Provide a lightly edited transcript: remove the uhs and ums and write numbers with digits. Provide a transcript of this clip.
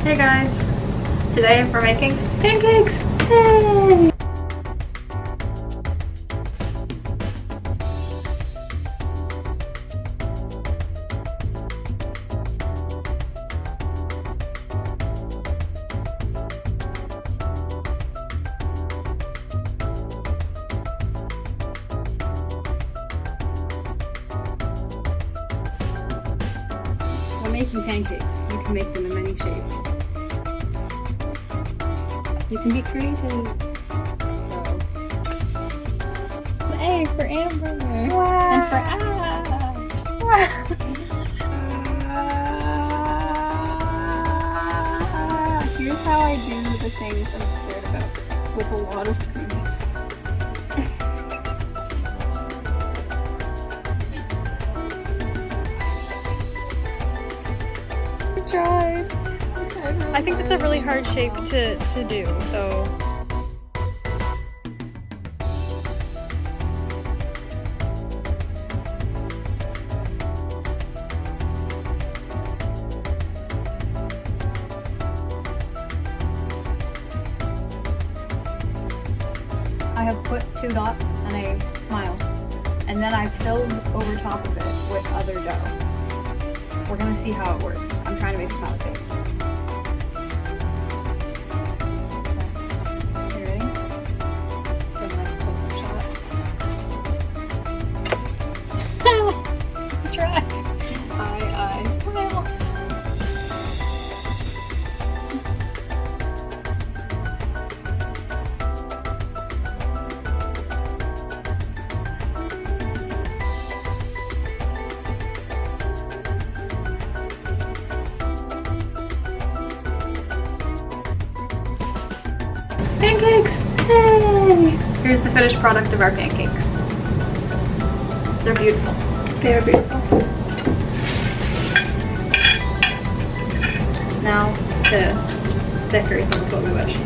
Hey guys, today we're making pancakes! Yay! When making pancakes, you can make them in many shapes. You can be creative. A for Amber. Wow. And for Wow. Here's how I do the things I'm scared about with a lot of screaming. I tried really I think that's a really hard shape to do, so. I have put 2 dots and a smile, and then I filled over top of it with other dough. We're gonna see how it works. I'm trying to make a smiley face. Okay. You ready? Get a nice close-up shot. I tried. I smile. Pancakes! Yay! Here's the finished product of our pancakes. They're beautiful. They are beautiful. Now to decorate them with what we wish.